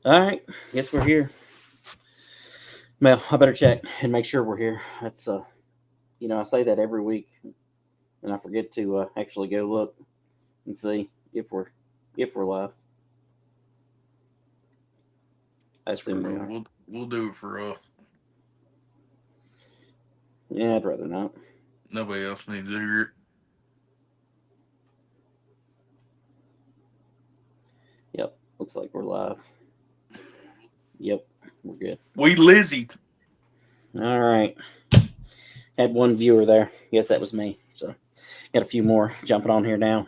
All right, guess we're here. Well, I better check and make sure we're here. That's I say that every week, and I forget to actually go look and see if we're live. I That's assume we cool. are. We'll do it for Yeah, I'd rather not. nobody else needs to hear it. Yep, looks like we're live. Yep, we're good. We Lizzie. All right, had one viewer there. Guess that was me. So got a few more jumping on here now.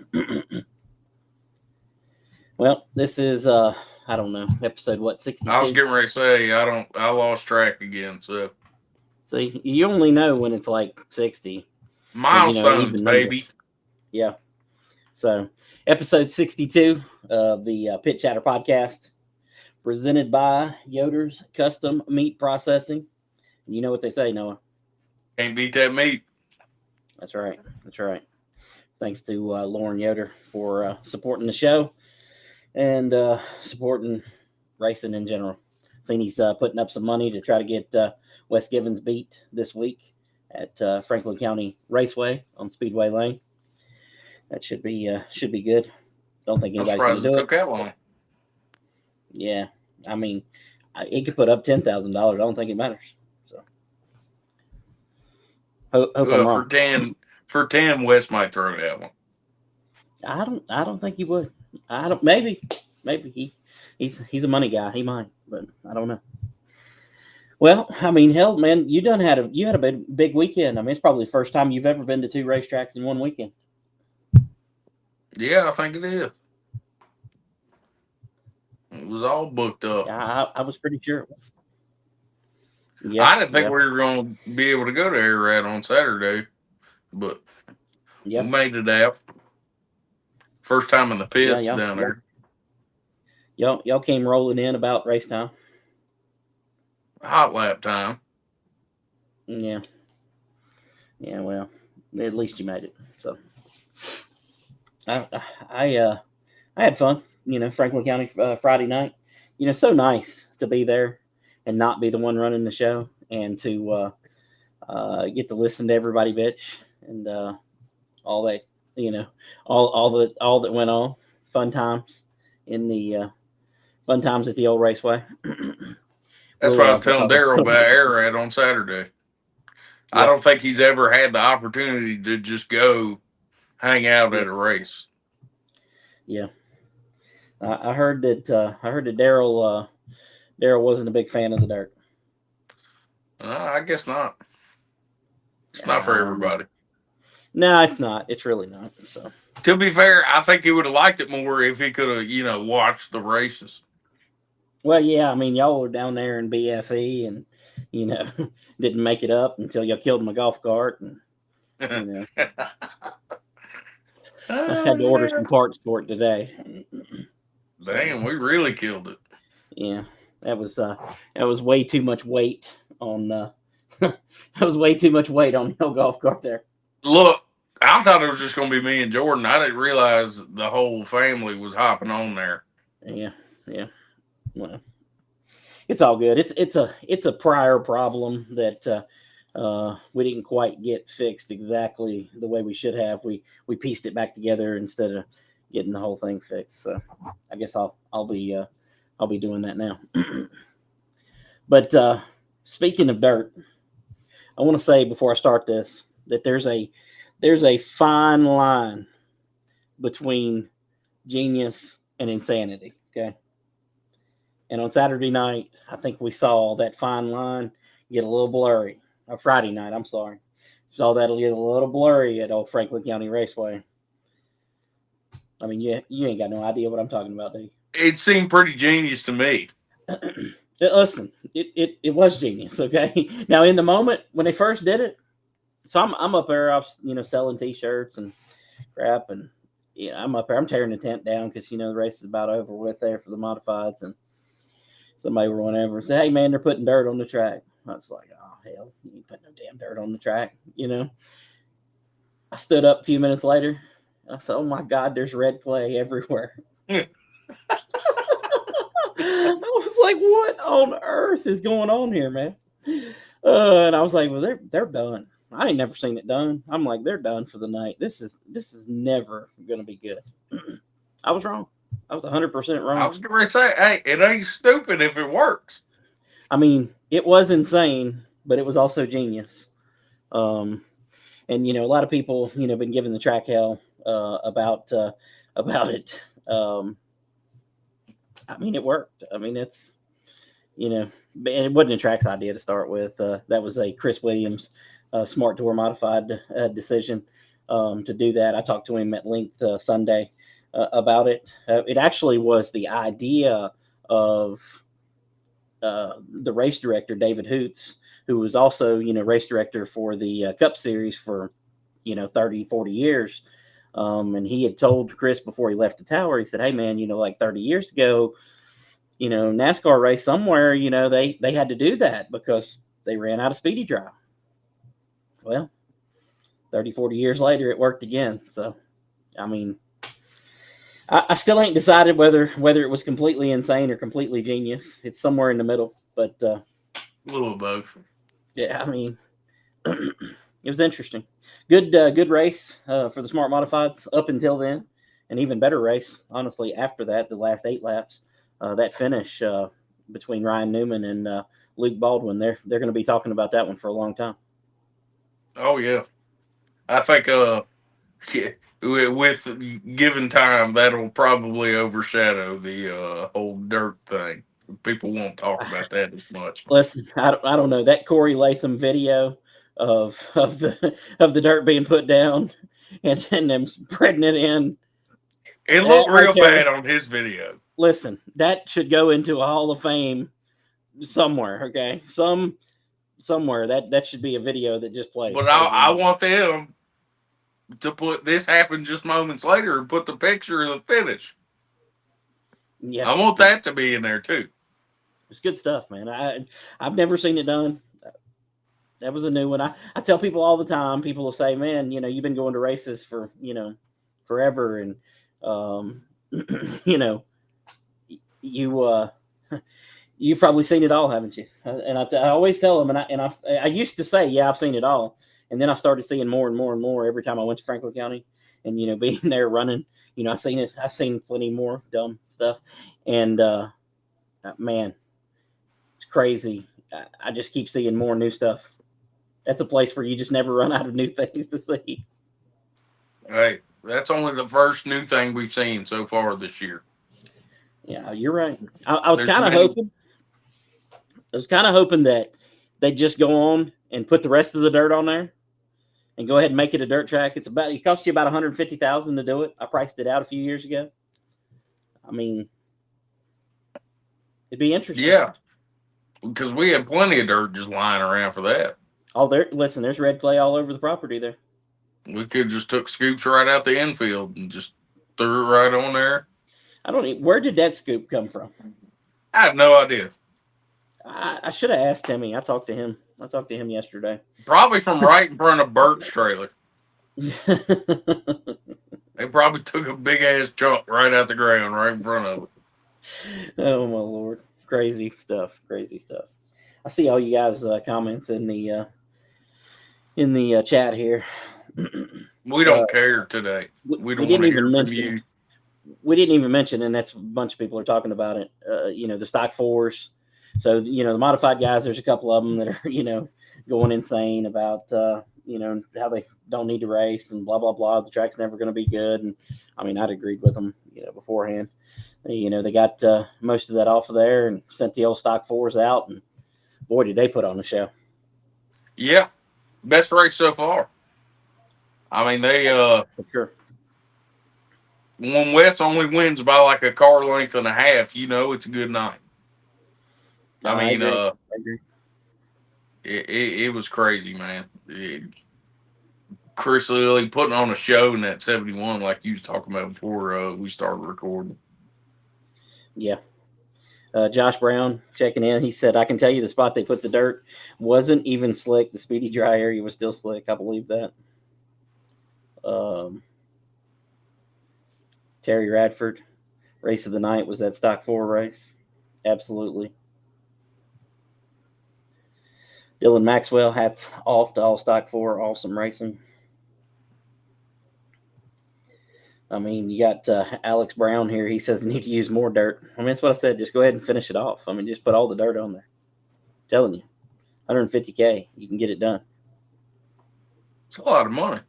Well, this is I don't know, episode what, I was 62. getting ready to say I lost track again. So See, you only know when it's like 60, and an milestones, even number. baby. Yeah. So, episode 62 of the Pit Chatter podcast, presented by Yoder's Custom Meat Processing. And you know what they say, Noah. Can't beat that meat. That's right. That's right. Thanks to Lauren Yoder for supporting the show and supporting racing in general. Seen he's putting up some money to try to get Wes Givens beat this week at Franklin County Raceway on Speedway Lane. That should be good. Don't think I'm anybody's going surprised to it do took it. that long. Yeah, I mean, he could put up $10,000. I don't think it matters. So hope I'm Well, wrong. for 10, West might throw that one. I don't think he would. I don't. Maybe he's a money guy. He might, but I don't know. Well, I mean, hell, man, you had a big weekend. I mean, it's probably the first time you've ever been to two racetracks in one weekend. Yeah, I think it is. It was all booked up. I was pretty sure. Yeah, I didn't think yeah, we were going to be able to go to Ararat on Saturday, but we yeah, made it out. First time in the yeah, pits yeah, down yeah. there. Y'all came rolling in about race time. Hot lap time. Yeah, yeah. Well, at least you made it. So I I I had fun. Franklin County Friday night. So nice to be there and not be the one running the show, and to get to listen to everybody bitch and all that. You know, all that went on. Fun times in the fun times at the old raceway. That's we'll what I was we'll telling talk a Daryl little about bit. Ararat on Saturday. I Yeah, don't think he's ever had the opportunity to just go hang out yeah, at a race. yeah. I heard that Daryl wasn't a big fan of the dirt. I guess not. It's not for I don't know. everybody. No, it's not. It's really not. So To be fair, I think he would have liked it more if he could have, watched the races. well, yeah. I mean, y'all were down there in BFE and you know didn't make it up until y'all killed my golf cart and you know I Oh had to order yeah. some parts for it today. So Damn, we really killed it. yeah, that was uh that was way too much weight on that was way too much weight on the old golf cart there. Look, I thought it was just gonna be me and Jordan. I didn't realize the whole family was hopping on there. Yeah, yeah. Well, it's all good. It's a prior problem that we didn't quite get fixed exactly the way we should have. We pieced it back together instead of getting the whole thing fixed. So I guess I'll be doing that now. But speaking of dirt, I want to say before I start this that there's a fine line between genius and insanity. Okay, and on Saturday night, I think we saw that fine line get a little blurry. Friday night, I'm sorry, saw that get a little blurry at old Franklin County Raceway. I mean, you ain't got no idea what I'm talking about, do It seemed pretty genius to me. you? Listen, it was genius. Okay, now in the moment when they first did it, so I'm up there, selling T-shirts and crap, and I'm up there, I'm tearing the tent down because the race is about over with there for the modifieds, and somebody or whatever said, "Hey man, they're putting dirt on the track." I was like, "Oh hell, you ain't putting no damn dirt on the track." I stood up a few minutes later. I said, "Oh my God, there's red clay everywhere." I like, what on earth is going on here, man? And I was like, well, they're done. I ain't never seen it done. I'm like, they're done for the night. This is never gonna be good. I was wrong. I was 100% I wrong. was going to say, hey, it ain't stupid if it works. I mean, it was insane, but it was also genius. And a lot of people, been giving the track hell about it. I mean, it worked. I mean, it's it wasn't a track's idea to start with. That was a Chris Williams Smart Tour modified decision to do that. I talked to him at length Sunday about it. It actually was the idea of the race director, David Hoots, who was also, race director for the Cup Series for, 30, 40 years. And he had told Chris before he left the tower, he said, hey, man, like 30 years ago, NASCAR race somewhere, they had to do that because they ran out of speedy drive. Well, 30, 40 years later, it worked again. So, I mean, I still ain't decided whether it was completely insane or completely genius. It's somewhere in the middle, but a little of both. Yeah, I mean, it was interesting. Good race for the Smart Modifieds up until then, and even better race, honestly, after that, the last 8 laps. That finish between Ryan Newman and Luke Baldwin, they're going to be talking about that one for a long time. Oh yeah, I think with given time, that'll probably overshadow the whole dirt thing. People won't talk about that as much. Listen, I don't know that Corey Latham video of the dirt being put down and them spreading it in. It looked real bad on his video. Listen, that should go into a Hall of Fame somewhere. Okay, somewhere that should be a video that just plays. But I want them to put this happened just moments later and put the picture of the finish. Yeah, I want that to be in there too. It's good stuff, man. I've never seen it done. That was a new one. I tell people all the time. People will say, "Man, you've been going to races for forever, and you've probably seen it all, haven't you?" And I always tell them, and I used to say, "Yeah, I've seen it all," and then I started seeing more and more and more every time I went to Franklin County, and being there running, I've seen it. I've seen plenty more dumb stuff, and man, it's crazy. I just keep seeing more new stuff. That's a place where you just never run out of new things to see. Hey, that's only the first new thing we've seen so far this year. Yeah, you're right. I was kind of hoping. I was kind of hoping that they'd just go on and put the rest of the dirt on there, and go ahead and make it a dirt track. It costs you about $150,000 to do it. I priced it out a few years ago. I mean, it'd be interesting. Yeah, because we had plenty of dirt just lying around for that. Oh, listen, there's red clay all over the property there. We could just took scoops right out the infield and just threw it right on there. Where did that scoop come from? I have no idea. I should have asked Timmy. I talked to him yesterday. Probably from right in front of Bert's trailer. They probably took a big ass chunk right out the ground, right in front of it. Oh my Lord. Crazy stuff. I see all you guys' comments in the chat here. We don't care today. We don't want to hear from you. We didn't even mention, and that's a bunch of people are talking about it. The stock fours. So the modified guys. There's a couple of them that are going insane about how they don't need to race and blah blah blah. The track's never going to be good. And I mean, I'd agreed with them beforehand. They got most of that off of there and sent the old stock fours out, and boy, did they put on a show. Yeah, best race so far. I mean, they for sure. When Wes only wins by like a car length and a half, it's a good night. I agree. It was crazy, man. Chris Lilly putting on a show in that 71, like you was talking about before we started recording. Yeah. Josh Brown checking in. He said, I can tell you the spot they put the dirt wasn't even slick. The speedy dry area was still slick. I believe that. Terry Radford, race of the night was that stock 4 race. Absolutely. Dylan Maxwell, hats off to All Stock 4, awesome racing. I mean, you got Alex Brown here. He says you need to use more dirt. I mean, that's what I said. Just go ahead and finish it off. I mean, just put all the dirt on there. I'm telling you, $150K, you can get it done. It's a lot of money.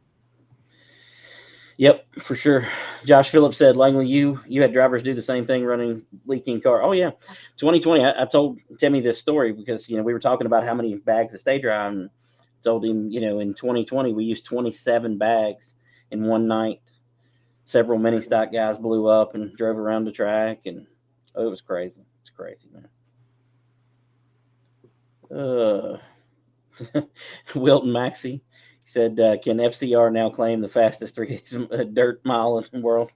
Yep, for sure. Josh Phillips said, Langley, you had drivers do the same thing running leaking car. Oh, yeah. 2020, I told Timmy this story because, we were talking about how many bags to stay dry, and told him, in 2020, we used 27 bags in one night. Several mini stock guys blew up and drove around the track, and it was crazy. It's crazy, man. Wilton Maxey said, can FCR now claim the fastest dirt mile in the world?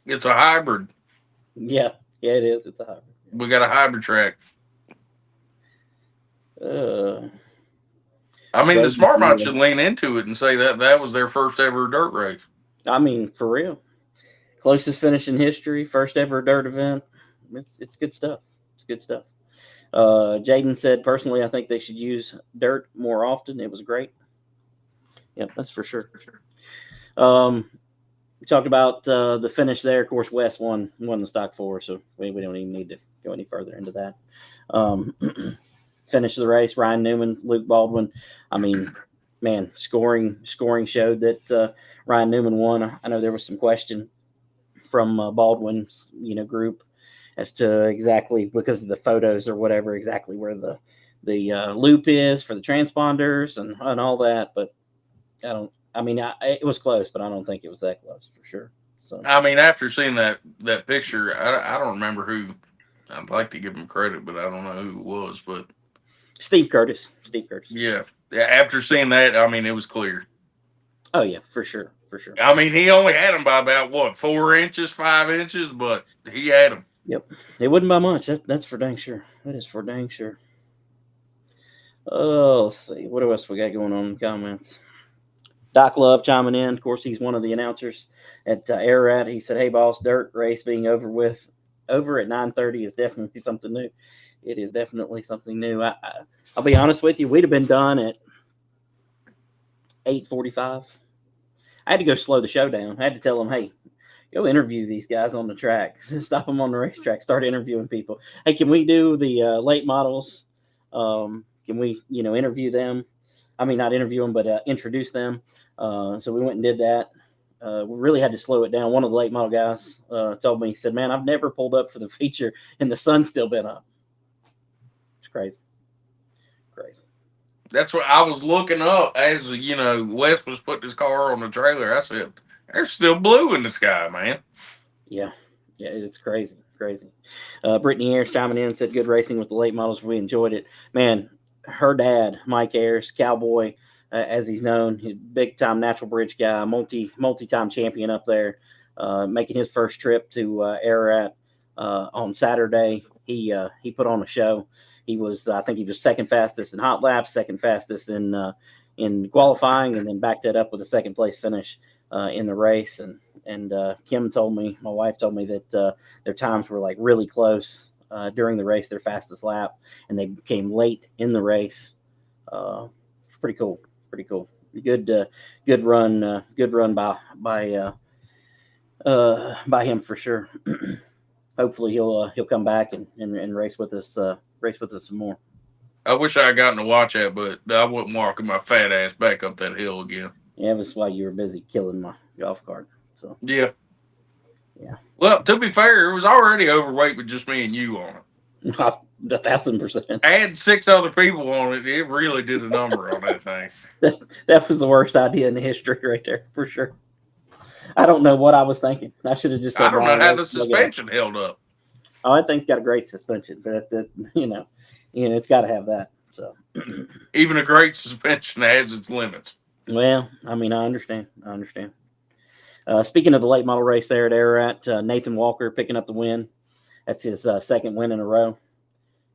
It's a hybrid. Yeah, it is. It's a hybrid. We got a hybrid track. I mean, the smart mod should lean into it and say that was their first ever dirt race. I mean, for real. Closest finish in history, first ever dirt event. It's good stuff. It's good stuff. Jaden said, personally, I think they should use dirt more often. It was great. Yep, that's for sure. We talked about the finish there. Of course, Wes won the stock 4, so we don't even need to go any further into that. Finish of the race, Ryan Newman, Luke Baldwin. I mean, man, scoring showed that Ryan Newman won. I know there was some question from Baldwin's group as to exactly, because of the photos or whatever, exactly where the loop is for the transponders and all that. But it was close, but I don't think it was that close for sure. So I mean, after seeing that picture, I don't remember who. I'd like to give him credit, but I don't know who it was. But Steve Curtis. Yeah. After seeing that, I mean, it was clear. Oh yeah, for sure. I mean, he only had him by about 4 inches, 5 inches, but he had him. Yep, it wasn't by much. That's for dang sure. That is for dang sure. Oh, let's see. What else we got going on in the comments? Doc Love chiming in. Of course, he's one of the announcers at Ararat. He said, "Hey, boss, dirt race being over at 9:30 is definitely something new. It is definitely something new. I'll be honest with you. We'd have been done at 8:45. I had to go slow the show down. I had to tell them, hey, go interview these guys on the track. Stop them on the racetrack. Start interviewing people. Hey, can we do the late models? Can we, interview them? I mean, not interview them, but introduce them. So we went and did that. We really had to slow it down. One of the late model guys told me, he said, man, I've never pulled up for the feature and the sun's still been up. It's crazy. That's what I was looking up as, Wes was putting his car on the trailer. I said, there's still blue in the sky, man. Yeah, it's crazy. Brittany Ayers chiming in, said, good racing with the late models. We enjoyed it. Man, her dad, Mike Ayers, Cowboy, as he's known, big time natural bridge guy, multi-time champion up there, making his first trip to Ararat on Saturday. He put on a show. He was, I think he was second fastest in hot laps, second fastest in qualifying, and then backed that up with a second place finish in the race. And Kim told me, my wife told me that their times were like really close during the race, their fastest lap, and they came late in the race. Pretty cool. Good run by him for sure. Hopefully he'll come back and race with us some more. I wish I had gotten to watch that, but I wouldn't walking my fat ass back up that hill again. Yeah, that's why you were busy killing my golf cart. So yeah. Well, to be fair, it was already overweight with just me and you on it. 1,000%. Add 6 other people on it. It really did a number on that thing. That was the worst idea in the history right there, for sure. I don't know what I was thinking. I should have just said, I don't know how the suspension held up. Oh, that thing's got a great suspension, but it's got to have that. So even a great suspension has its limits. Well, I mean, I understand. Speaking of the late model race there at Ararat, Nathan Walker picking up the win. That's his second win in a row.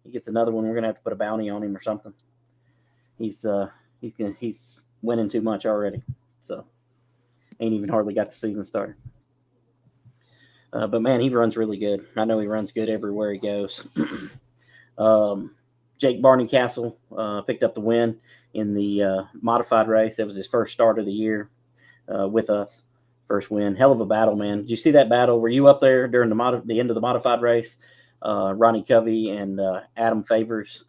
He gets another one. We're gonna have to put a bounty on him or something. He's winning too much already. So ain't even hardly got the season started. But man, he runs really good. I know he runs good everywhere he goes. Jake Barney-Castle picked up the win in the modified race. That was his first start of the year with us. First win. Hell of a battle, man. Did you see that battle? Were you up there during the end of the modified race? Ronnie Covey and Adam Favors,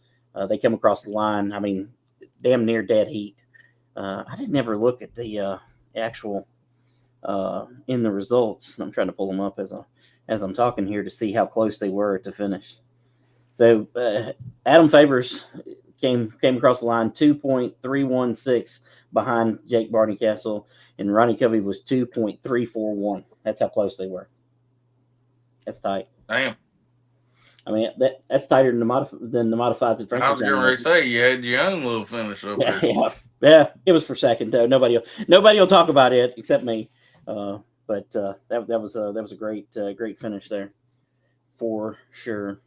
they come across the line. I mean, damn near dead heat. I didn't ever look at the actual in the results. I'm trying to pull them up as I'm talking here to see how close they were to finish. So Adam Favors came across the line 2.316 behind Jake Barney-Castle, and Ronnie Covey was 2.341. That's how close they were. That's tight. Damn. I mean, that's tighter than the modifieds at Franklin. I was going to say you had your own little finish up there. Yeah. It was for second though. Nobody will talk about it except me. But that was a great finish there, for sure.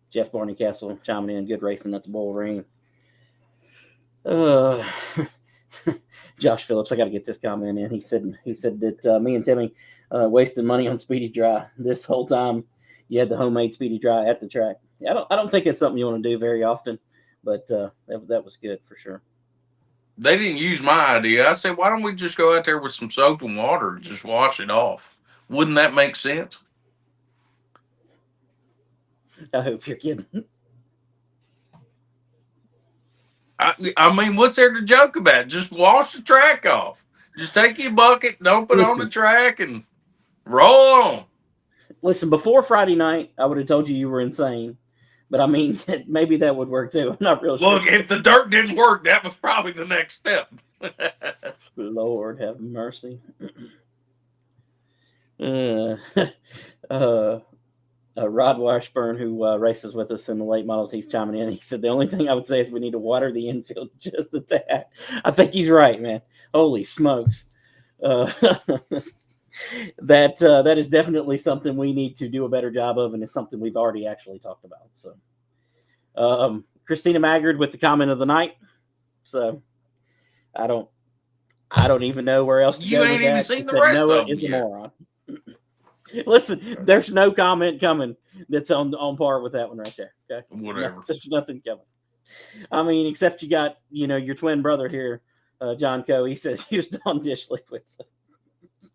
Jeff Barney-Castle chiming in, good racing at the BullRing. Josh Phillips, I got to get this comment in. He said that me and Timmy wasted money on Speedy Dry this whole time. You had the homemade Speedy Dry at the track. I don't think it's something you want to do very often, but that was good for sure. They didn't use my idea. I said, why don't we just go out there with some soap and water and just wash it off? Wouldn't that make sense? I hope you're kidding. I mean, what's there to joke about? Just wash the track off. Just take your bucket, dump it on the track, and roll on. Listen, before Friday night, I would have told you were insane. But I mean, maybe that would work too. I'm not real sure. Look, if the dirt didn't work, that was probably the next step. Lord have mercy. Rod Washburn, who races with us in the late models, he's chiming in. He said the only thing I would say is we need to water the infield just a tad. I think he's right, man. Holy smokes. That is definitely something we need to do a better job of, and it's something we've already actually talked about. So, Christina Maggard with the comment of the night. So, I don't even know where else to go. You ain't even seen the rest Noah of them is a moron. Listen, there's no comment coming that's on par with that one right there. Okay, whatever. No, there's nothing coming. I mean, except you got your twin brother here, John Coe. He says use Dawn dish liquid. So.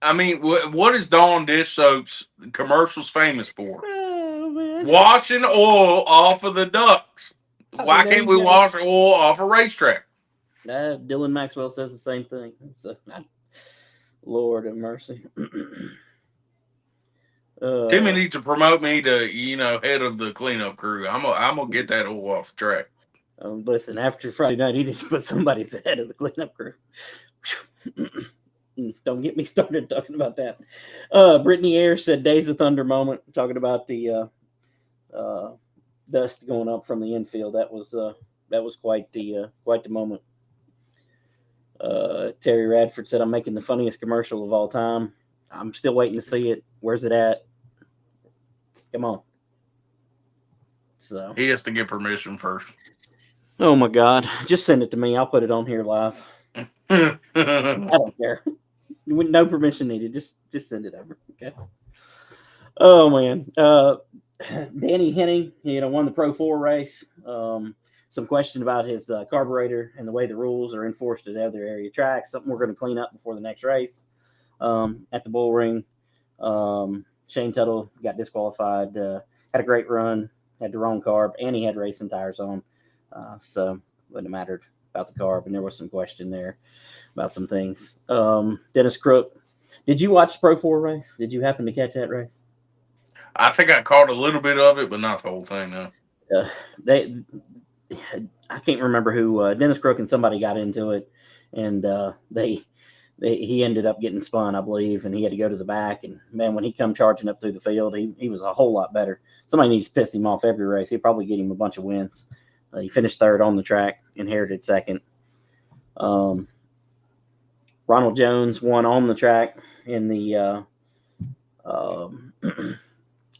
I mean, what is Dawn dish soaps commercials famous for? Oh, man. Washing oil off of the ducts. Why can't we wash oil off a racetrack? Dylan Maxwell says the same thing. So, Lord have mercy. Timmy needs to promote me to, head of the cleanup crew. I'm gonna get that oil off the track. Listen, after Friday night, he needs to put somebody at the head of the cleanup crew. Don't get me started talking about that. Brittany Ayers said Days of Thunder moment, talking about the dust going up from the infield. That was quite the moment. Terry Radford said, I'm making the funniest commercial of all time. I'm still waiting to see it. Where's it at? Come on. So he has to get permission first. Oh my God. Just send it to me. I'll put it on here live. I don't care. No permission needed. Just send it over. Okay. Oh man. Danny Henning, won the Pro 4 race. Some question about his carburetor and the way the rules are enforced at other area tracks. Something we're going to clean up before the next race. At the BullRing. Shane Tuttle got disqualified. Had a great run. Had the wrong carb, and he had racing tires on. So wouldn't have mattered about the carb, and there was some question there about some things. Dennis Crook, did you watch the Pro 4 race? Did you happen to catch that race? I think I caught a little bit of it, but not the whole thing. No. I can't remember who. Dennis Crook and somebody got into it, and he ended up getting spun, I believe, and he had to go to the back. And man, when he come charging up through the field, he was a whole lot better. Somebody needs to piss him off every race. He'll probably get him a bunch of wins. He finished third on the track, inherited second. Ronald Jones won on the track in the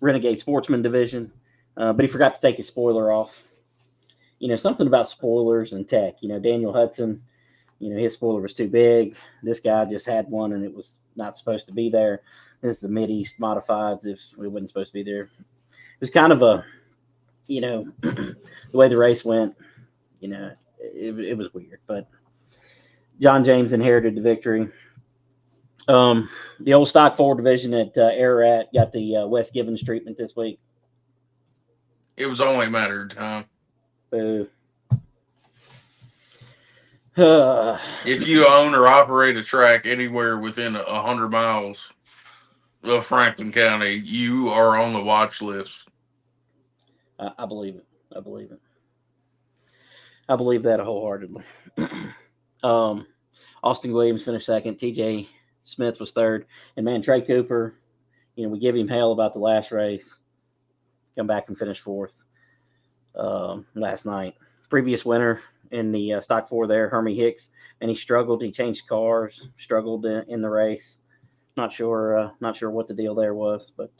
Renegade Sportsman division, but he forgot to take his spoiler off. Something about spoilers and tech. Daniel Hudson his spoiler was too big. This guy just had one and it was not supposed to be there. This is the Mid-East modifieds. It wasn't supposed to be there. It was kind of a, the way the race went, it was weird. But John James inherited the victory. The old Stock 4 division at Ararat got the Wes Givens treatment this week. It was only a matter of time. Boo. If you own or operate a track anywhere within 100 miles of Franklin County, you are on the watch list. I believe it. I believe it. I believe that wholeheartedly. Austin Williams finished second. TJ Smith was third. And, man, Trey Cooper, we give him hell about the last race. Come back and finish fourth last night. Previous winner in the Stock 4 there, Hermie Hicks, and he struggled. He changed cars, struggled in the race. Not sure what the deal there was, but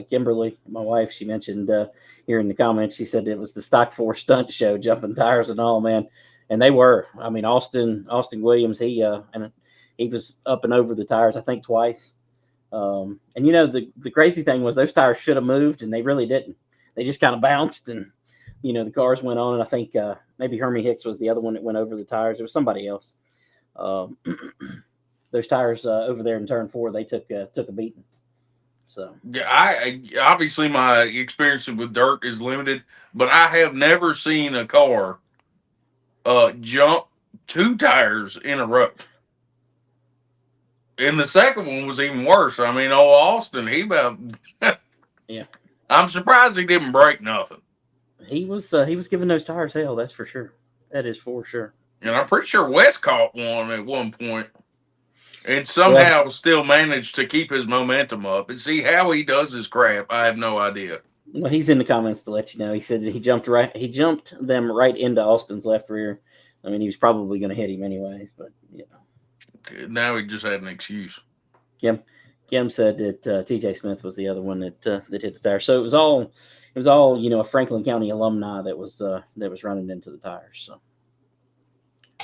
Kimberly, my wife, she mentioned here in the comments, she said it was the Stock 4 stunt show, jumping tires and all, man, and they were. I mean, Austin Williams, he was up and over the tires, I think twice. And the crazy thing was those tires should have moved, and they really didn't. They just kind of bounced, and the cars went on, and I think maybe Hermie Hicks was the other one that went over the tires. It was somebody else. Those tires over there in turn 4, they took a beating. So yeah, I obviously my experience with dirt is limited, but I have never seen a car jump 2 tires in a row. And the second one was even worse. I mean, Austin, he about yeah. I'm surprised he didn't break nothing. He was giving those tires hell, that's for sure. That is for sure. And I'm pretty sure Wes caught one at one point. And somehow still managed to keep his momentum up. And see how he does his crap, I have no idea. Well, he's in the comments to let you know. He said that he jumped them right into Austin's left rear. I mean, he was probably going to hit him anyways, but Now he just had an excuse. Kim said that TJ Smith was the other one that hit the tire. So it was all a Franklin County alumni that was running into the tires. So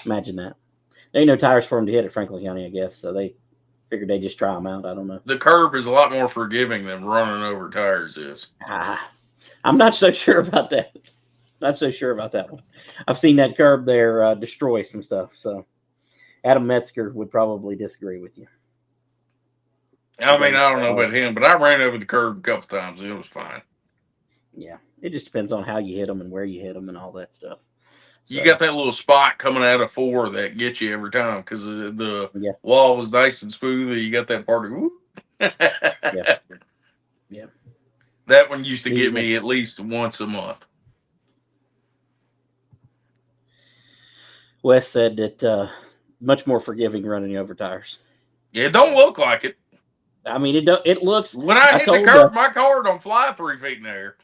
imagine that. There ain't no tires for him to hit at Franklin County, I guess. So they figured they'd just try them out. I don't know. The curb is a lot more forgiving than running over tires is. I'm not so sure about that. Not so sure about that one. I've seen that curb there destroy some stuff. So Adam Metzger would probably disagree with you. I mean, I don't know about him, but I ran over the curb a couple times and it was fine. Yeah, it just depends on how you hit them and where you hit them and all that stuff. You got that little spot coming out of 4 that gets you every time because the wall was nice and smooth. You got that part of yeah. That one used to get me at least once a month. Wes said that much more forgiving running over tires. Yeah, it don't look like it. I mean, it looks. When I hit the curb, my car don't fly 3 feet in the air.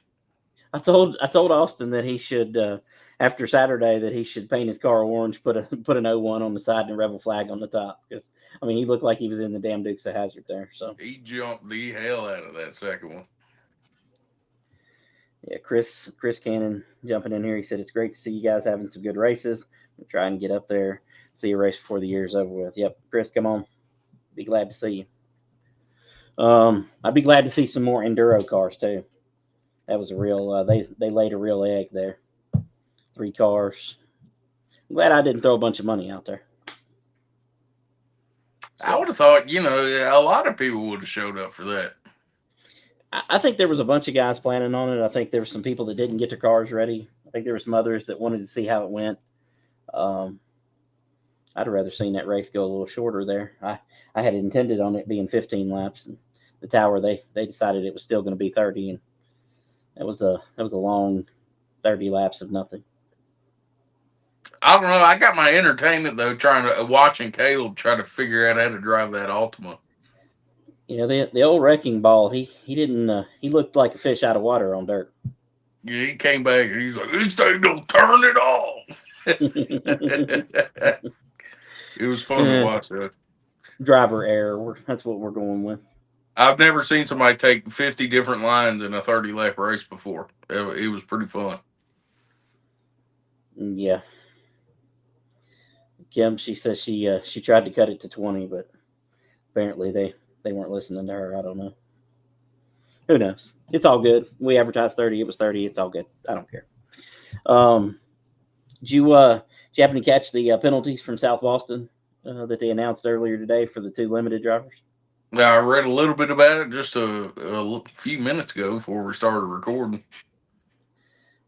I told Austin that he should after Saturday that he should paint his car orange, put an 01 on the side and a rebel flag on the top, because I mean he looked like he was in the damn Dukes of Hazzard there. So he jumped the hell out of that second one. Yeah, Chris Cannon jumping in here. He said it's great to see you guys having some good races. We'll try and get up there, see a race before the year's over with. Yep, Chris, come on. Be glad to see you. I'd be glad to see some more enduro cars too. That was a real. They laid a real egg there. 3 cars. I'm glad I didn't throw a bunch of money out there. I would have thought, a lot of people would have showed up for that. I think there was a bunch of guys planning on it. I think there were some people that didn't get their cars ready. I think there were some others that wanted to see how it went. I'd have rather seen that race go a little shorter there. I had intended on it being 15 laps, and the tower they decided it was still going to be 30, and that was a long 30 laps of nothing. I don't know. I got my entertainment though watching Caleb try to figure out how to drive that Ultima. Yeah, the old wrecking ball. He didn't. He looked like a fish out of water on dirt. Yeah, he came back and he's like, "This thing don't turn it off." It was fun to watch that. Driver error. That's what we're going with. I've never seen somebody take 50 different lines in a 30-lap race before. It was pretty fun. Yeah. Kim, she says she tried to cut it to 20, but apparently they weren't listening to her. I don't know. Who knows? It's all good. We advertised 30. It was 30. It's all good. I don't care. Did you happen to catch the penalties from South Boston that they announced earlier today for the 2 limited drivers? Now, I read a little bit about it just a few minutes ago before we started recording.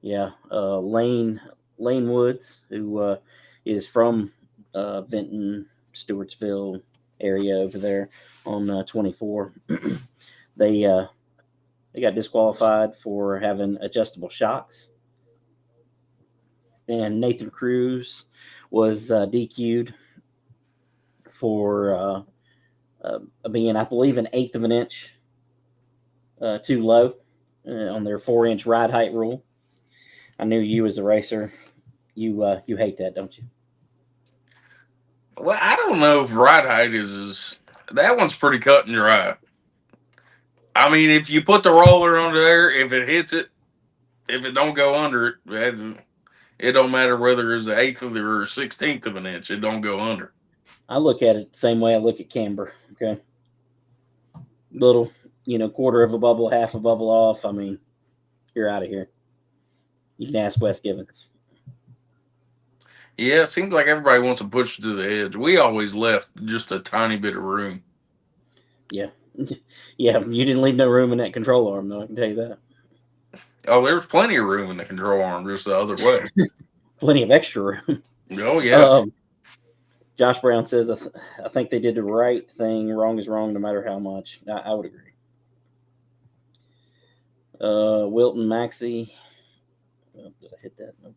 Yeah, Lane Woods, who is from Benton, Stewartsville area over there on 24. They got disqualified for having adjustable shocks, and Nathan Cruz was DQ'd for being, I believe, an eighth of an inch too low on their 4-inch ride height rule. I knew you as a racer, you hate that, don't you? Well, I don't know if ride height is that one's pretty cut and dry. I mean, if you put the roller under there, if it hits it, if it don't go under it, it don't matter whether it's an eighth of or 16th of an inch. It don't go under. I look at it the same way I look at camber. Okay, little, quarter of a bubble, half a bubble off. I mean, you're out of here. You can ask Wes Givens. Yeah, it seems like everybody wants to push to the edge. We always left just a tiny bit of room. Yeah. Yeah, you didn't leave no room in that control arm, though, I can tell you that. Oh, there's plenty of room in the control arm, just the other way. Plenty of extra room. Oh, yeah. Josh Brown says, I think they did the right thing. Wrong is wrong no matter how much. I would agree. Wilton Maxey. Oh, did I hit that? Nope.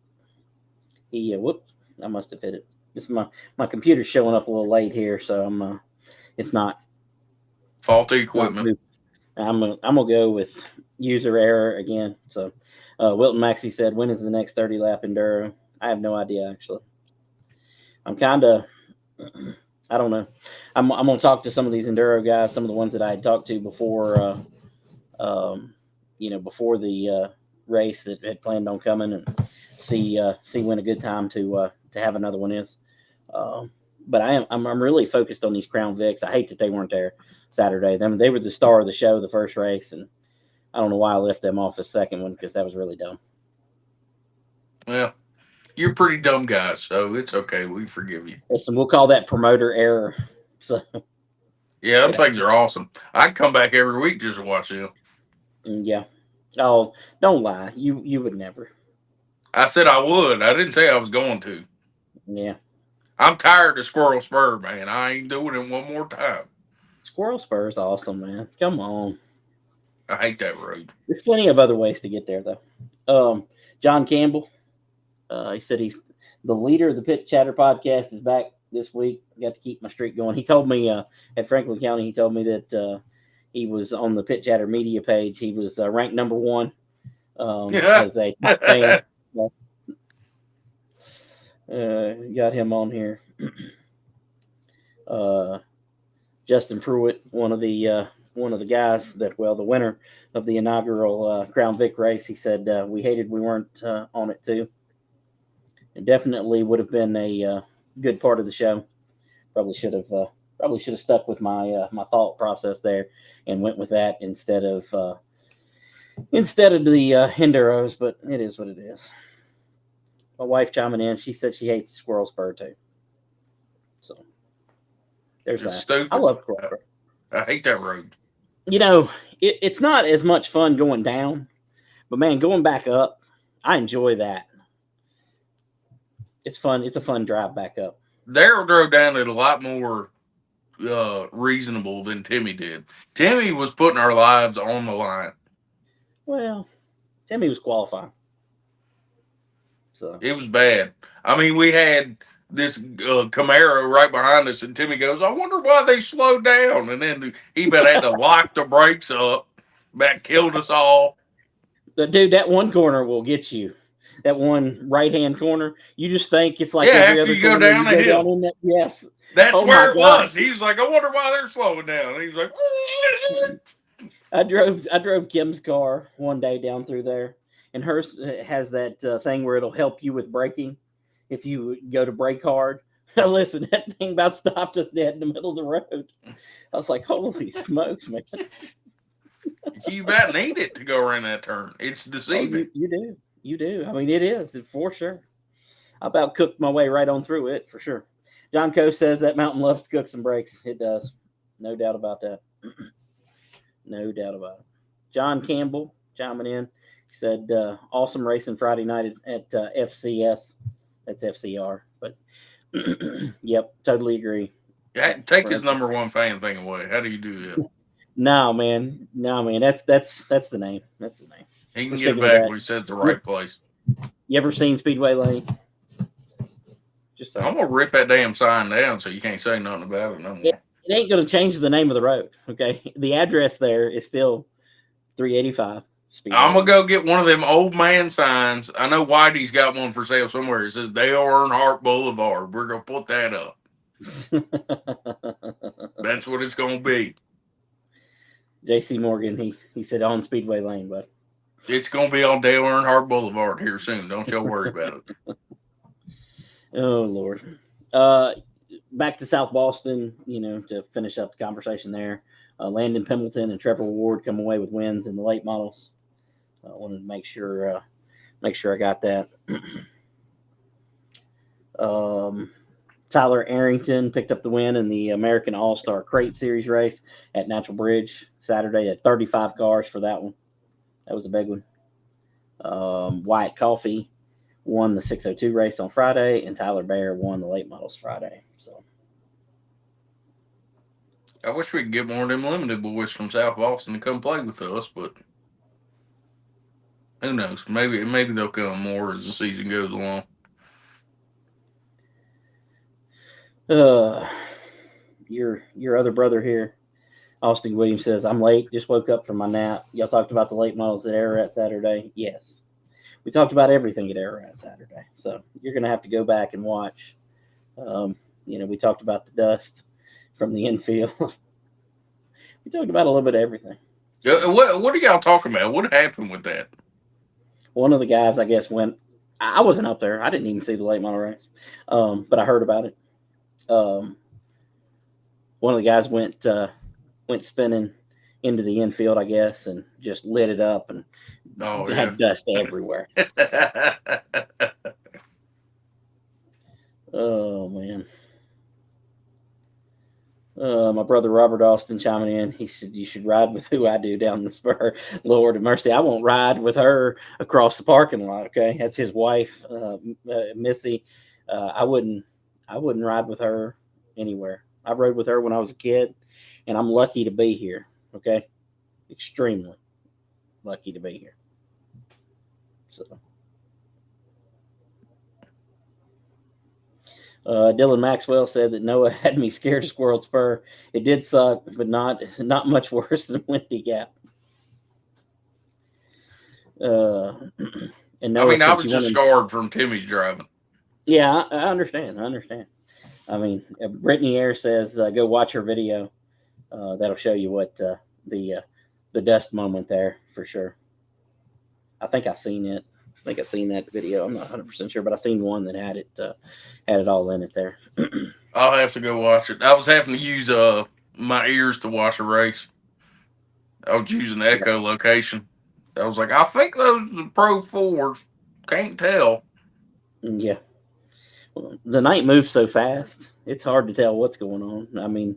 Whoops. I must have hit it. This my computer's showing up a little late here, so it's not faulty equipment. I'm gonna go with user error again. So Wilton Maxey said, when is the next 30 lap enduro? I have no idea, actually. I'm kind of, I don't know. I'm gonna talk to some of these enduro guys, some of the ones that I had talked to before before the race that had planned on coming, and see when a good time to have another one is. But I'm really focused on these Crown Vics. I hate that they weren't there Saturday. They were the star of the show, the first race, and I don't know why I left them off the second one, because that was really dumb. Well, you're pretty dumb guys, so it's okay. We forgive you. Listen, we'll call that promoter error. So yeah, them things are awesome. I'd come back every week just to watch them. Yeah. Oh, don't lie. You would never. I said I would. I didn't say I was going to. Yeah. I'm tired of Squirrel Spur, man. I ain't doing it one more time. Squirrel Spur is awesome, man. Come on. I hate that road. There's plenty of other ways to get there, though. John Campbell, he said he's the leader of the Pit Chatter podcast, is back this week. I got to keep my streak going. He told me at Franklin County, he told me that he was on the Pit Chatter media page. He was ranked number 1 as a top fan. Got him on here. Justin Pruitt, one of the guys that, the winner of the inaugural Crown Vic race, he said we hated we weren't on it too. It definitely would have been a good part of the show. Probably should have stuck with my thought process there and went with that instead of the enduros. But it is what it is. My wife chiming in, she said she hates Squirrel Spur too. So there's that. Stupid. I love Squirrel Spur. I hate that road. It's not as much fun going down, but man, going back up, I enjoy that. It's fun. It's a fun drive back up. Daryl drove down it a lot more reasonable than Timmy did. Timmy was putting our lives on the line. Well, Timmy was qualifying. So it was bad. I mean, we had this Camaro right behind us, and Timmy goes, I wonder why they slowed down. And then he had to lock the brakes up. That killed us all. Dude, that one corner will get you. That one right-hand corner. You just think it's like every other corner. Go down the hill. Yes. That's where it was. He was like, I wonder why they're slowing down. And he was like, I drove Kim's car one day down through there, and hers has that thing where it'll help you with braking if you go to brake hard. Listen, that thing about stopped us dead in the middle of the road. I was like, holy smokes, man. You about need it to go around that turn. It's Oh, deceiving. you do. You do. I mean, it is for sure. I about cooked my way right on through it for sure. John Coe says that mountain loves to cook some brakes. It does. No doubt about that. No doubt about it. John Campbell chiming in. He said, awesome racing Friday night at FCS. That's FCR. But yep, totally agree. Yeah, take his number one fan thing away. How do you do that? No, man. No, man. That's the name. That's the name. He can get it back when he says the right place. You ever seen Speedway Lane? Just I'm gonna rip that damn sign down so you can't say nothing about it no more. It ain't gonna change the name of the road. Okay, the address there is still 385. Speedway. I'm gonna go get one of them old man signs. I know Whitey's got one for sale somewhere. It says Dale Earnhardt Boulevard. We're gonna put that up. That's what it's gonna be. JC Morgan, he said on Speedway Lane, but it's gonna be on Dale Earnhardt Boulevard here soon. Don't y'all worry about it. Oh Lord. Back to South Boston, to finish up the conversation there. Landon Pendleton and Trevor Ward come away with wins in the late models. I wanted to make sure I got that. Tyler Arrington picked up the win in the American All-Star Crate Series race at Natural Bridge Saturday at 35 cars for that one. That was a big one. Wyatt Coffey won the 602 race on Friday, and Tyler Bear won the late models Friday. So I wish we could get more of them limited boys from South Boston to come play with us, but who knows? Maybe they'll come more as the season goes along. Your other brother here, Austin Williams, says, I'm late, just woke up from my nap. Y'all talked about the late models at Ararat Saturday. Yes. We talked about everything at Ararat Saturday. So you're going to have to go back and watch. We talked about the dust from the infield. We talked about a little bit of everything. What are y'all talking about? What happened with that? One of the guys, I guess, went. I wasn't up there. I didn't even see the late model race, but I heard about it. One of the guys went spinning into the infield, I guess, and just lit it up and had dust everywhere. Oh man. My brother Robert Austin chiming in. He said, you should ride with who I do down the spur. Lord of mercy. I won't ride with her across the parking lot. Okay. That's his wife, Missy. I wouldn't ride with her anywhere. I rode with her when I was a kid, and I'm lucky to be here. Okay. Extremely lucky to be here. So. Dylan Maxwell said that Noah had me scared of Squirrel Spur. It did suck, but not much worse than Windy Gap. And Noah, I was just scarred from Timmy's driving. Yeah, I understand. I mean, Brittany Ayre says go watch her video. That'll show you what the dust moment there for sure. I think I've seen it. I think I've seen that video. I'm not 100% sure, but I've seen one that had it all in it there. I'll have to go watch it. I was having to use my ears to watch a race. I was using the echolocation. I was like, I think those are the Pro 4s. Can't tell. Yeah. Well, the night moves so fast, it's hard to tell what's going on. I mean,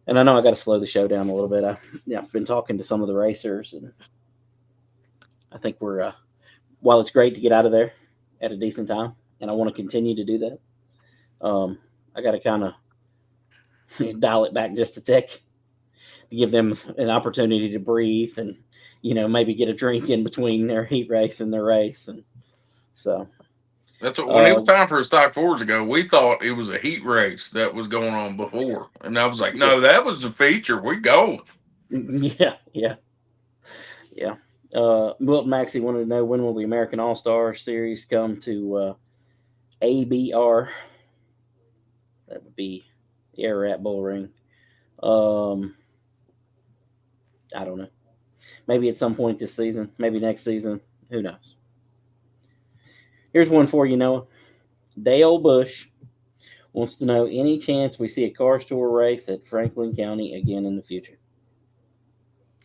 and I know I got to slow the show down a little bit. I've been talking to some of the racers, and I think we're while it's great to get out of there at a decent time, and I want to continue to do that, I got to kind of dial it back just a tick to give them an opportunity to breathe and, maybe get a drink in between their heat race and their race. And so that's what, when it was time for a stock fours to go, we thought it was a heat race that was going on before. And I was like, no, that was the feature. We're going. Yeah. Milton Maxey wanted to know, when will the American All-Star Series come to ABR? That would be the Ararat BullRing. I don't know. Maybe at some point this season. Maybe next season. Who knows? Here's one for you, Noah. Dale Bush wants to know any chance we see a car store race at Franklin County again in the future.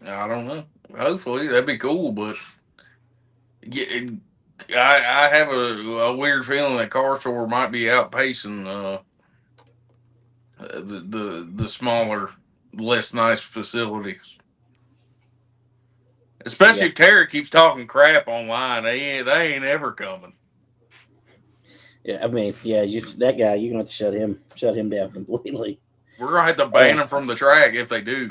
I don't know. Hopefully, that'd be cool, but I have a weird feeling that car store might be outpacing the smaller, less nice facilities. Especially if Terry keeps talking crap online, they ain't ever coming. Yeah, I mean, that guy, you're gonna have to shut him down completely. We're gonna have to ban him from the track if they do.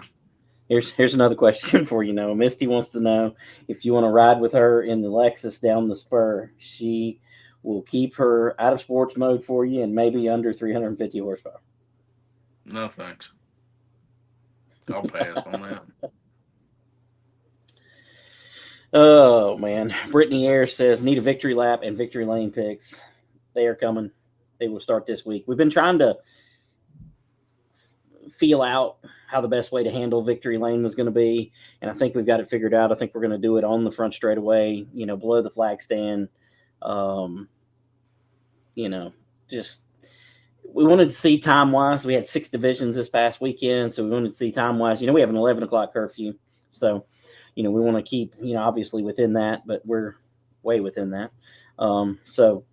Here's another question for you. Misty wants to know if you want to ride with her in the Lexus down the spur. She will keep her out of sports mode for you and maybe under 350 horsepower. No thanks. I'll pass on that. Oh man, Brittany Ayers says need a victory lap and victory lane picks. They are coming. They will start this week. We've been trying to feel out how the best way to handle victory lane was going to be, and I think we've got it figured out. I think we're going to do it on the front straightaway, below the flag stand. Just we wanted to see time wise. We had 6 divisions this past weekend, so we wanted to see time wise. We have an 11 o'clock curfew, so we want to keep obviously within that, but we're way within that. So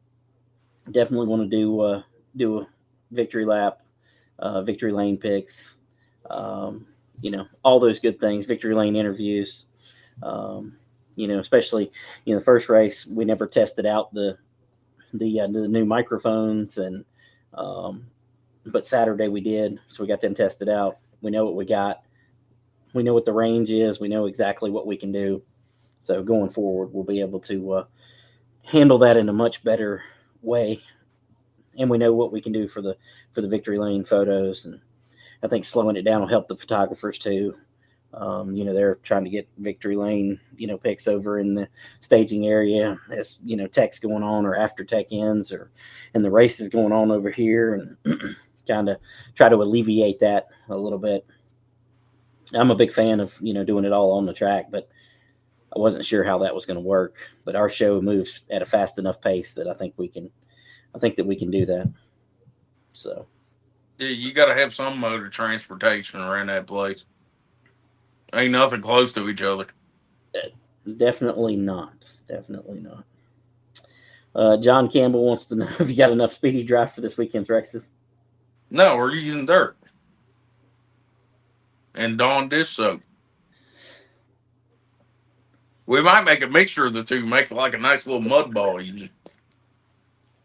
definitely want to do a victory lap, victory lane picks, all those good things, victory lane interviews, especially, the first race, we never tested out the new microphones but Saturday we did. So we got them tested out. We know what we got. We know what the range is. We know exactly what we can do. So going forward, we'll be able to handle that in a much better way. And we know what we can do for the victory lane photos, and I think slowing it down will help the photographers too. They're trying to get victory lane, pics over in the staging area as tech's going on or after tech ends, and the race is going on over here, and kind of try to alleviate that a little bit. I'm a big fan of doing it all on the track, but I wasn't sure how that was going to work. But our show moves at a fast enough pace that I think that we can do that. So yeah, you got to have some mode of transportation around that place. Ain't nothing close to each other. Definitely not. John Campbell wants to know if you got enough speedy drive for this weekend's races. No, we're using dirt and Dawn dish soap. We might make a mixture of the two, make like a nice little mud ball. You just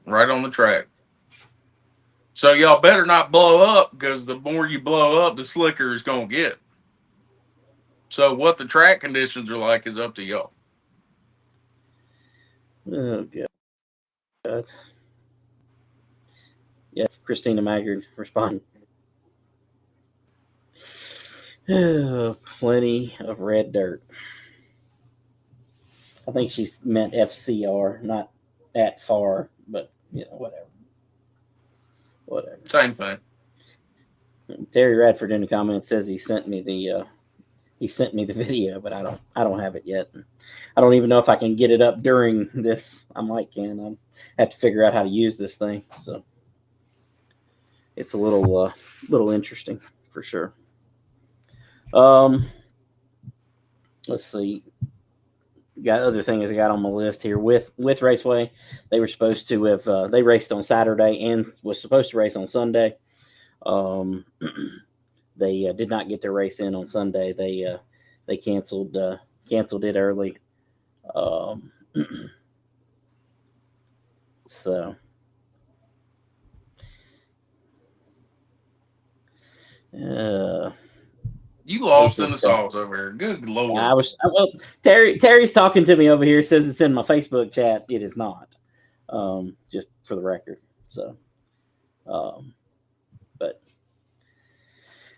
right on the track. So y'all better not blow up, because the more you blow up, the slicker it's gonna get. So what the track conditions are like is up to y'all. Oh God. Yeah, Christina Maggard responding. Oh, plenty of red dirt. I think she meant FCR, not at far, but whatever. Same thing. Terry Radford in the comments says he sent me the video, but I don't have it yet. I don't even know if I can get it up during this. I might can. I have to figure out how to use this thing. So it's a little interesting for sure. Let's see. Got other things I got on my list here with Raceway. They were supposed to have they raced on Saturday and was supposed to race on Sunday. They did not get their race in on Sunday. They canceled it early. So you lost in the sauce over here. Good Lord. Terry's talking to me over here. Says it's in my Facebook chat. It is not. Just for the record. So, but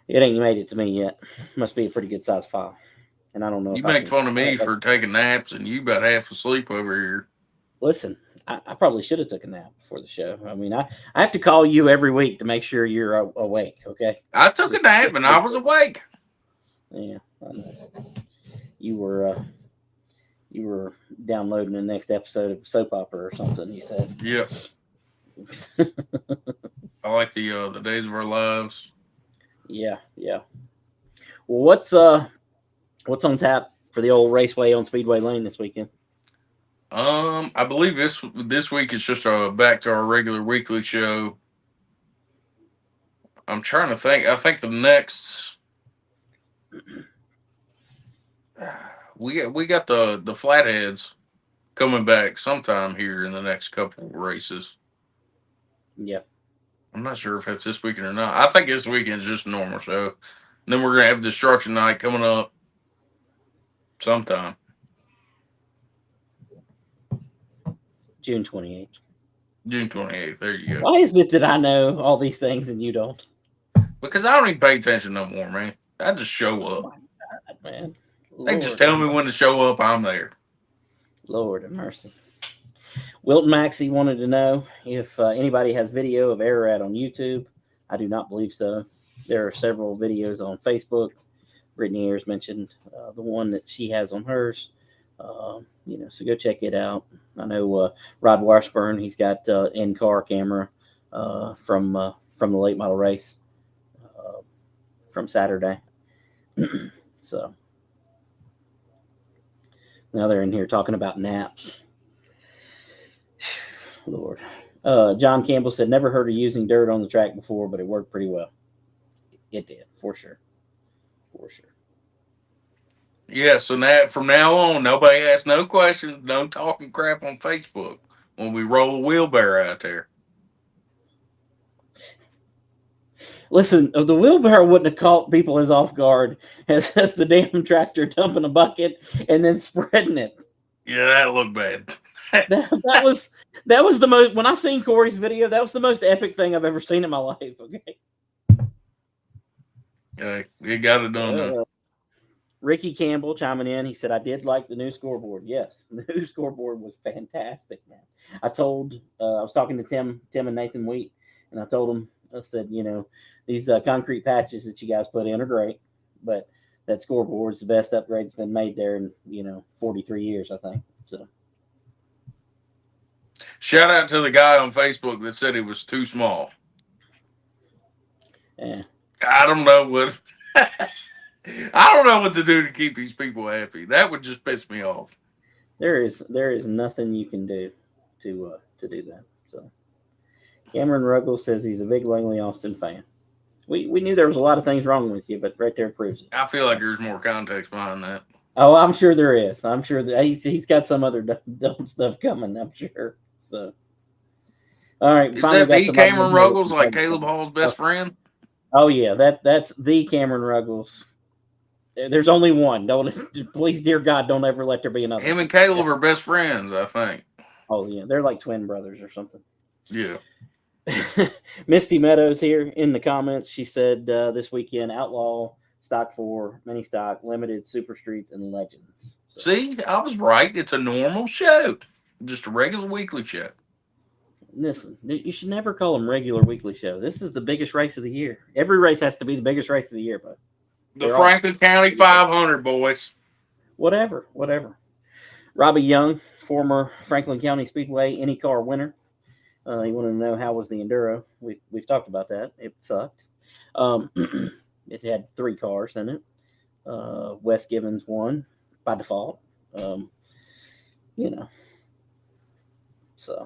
it ain't made it to me yet. Must be a pretty good size file. And I don't know. You make fun of me for taking naps, and you about half asleep over here. Listen, I probably should have took a nap before the show. I mean, I have to call you every week to make sure you're awake. Okay. I took a nap and I was awake. Yeah, I know. You were downloading the next episode of soap opera or something. You said. Yeah. I like the Days of Our Lives. Yeah. Well, what's on tap for the old Raceway on Speedway Lane this weekend? I believe this week is just back to our regular weekly show. I'm trying to think. I think the next we got the Flatheads coming back sometime here in the next couple of races. Yeah. I'm not sure if that's this weekend or not. I think this weekend's just a normal show. And then we're gonna have Destruction Night coming up sometime. June 28th. June 28th. There you go. Why is it that I know all these things and you don't? Because I don't even pay attention no more, man. I just show up. Oh my God, man. They just tell me when to show up. I'm there. Lord have mercy. Wilton Maxey wanted to know if anybody has video of Ararat on YouTube. I do not believe so. There are several videos on Facebook. Brittany Ayers mentioned the one that she has on hers. So go check it out. I know Rod Washburn, he's got in-car camera from the late model race from Saturday. So now they're in here talking about naps. Lord. John Campbell said, never heard of using dirt on the track before, but it worked pretty well. It did, for sure. For sure. Yeah, so now from now on, nobody asks no questions, no talking crap on Facebook when we roll a wheelbarrow out there. Listen, the wheelbarrow wouldn't have caught people as off guard as the damn tractor dumping a bucket and then spreading it. Yeah, that looked bad. that was the most. When I seen Corey's video, that was the most epic thing I've ever seen in my life. Okay. It got it done. Ricky Campbell chiming in. He said, I did like the new scoreboard. Yes, the new scoreboard was fantastic, man. I was talking to Tim and Nathan Wheat, and I told them, I said, these concrete patches that you guys put in are great, but that scoreboard's the best upgrade that's been made there in, 43 years, I think. So. Shout out to the guy on Facebook that said it was too small. Yeah. I don't know what I don't know what to do to keep these people happy. That would just piss me off. There is nothing you can do to do that. So Cameron Ruggles says he's a big Langley Austin fan. We knew there was a lot of things wrong with you, but right there proves it. I feel like there's more context behind that. Oh, I'm sure there is. I'm sure that he's got some other dumb stuff coming. I'm sure. So, all right. Is that the Cameron Ruggles, like Caleb Hall's best friend? Oh yeah, that's the Cameron Ruggles. There's only one. Please, dear God, don't ever let there be another. Him and Caleb are best friends, I think. Oh yeah, they're like twin brothers or something. Yeah. Misty Meadows here in the comments. She said this weekend Outlaw, Stock 4, Mini Stock, Limited, Super Streets, and Legends. So. See, I was right. It's a normal show, just a regular weekly show. Listen, you should never call them regular weekly show. This is the biggest race of the year. Every race has to be the biggest race of the year, but the Franklin County 500, boys. Whatever. Robbie Young, former Franklin County Speedway IndyCar winner. He wanted to know how was the Enduro. We've talked about that. It sucked. It had 3 cars in it. Wes Gibbons won by default. So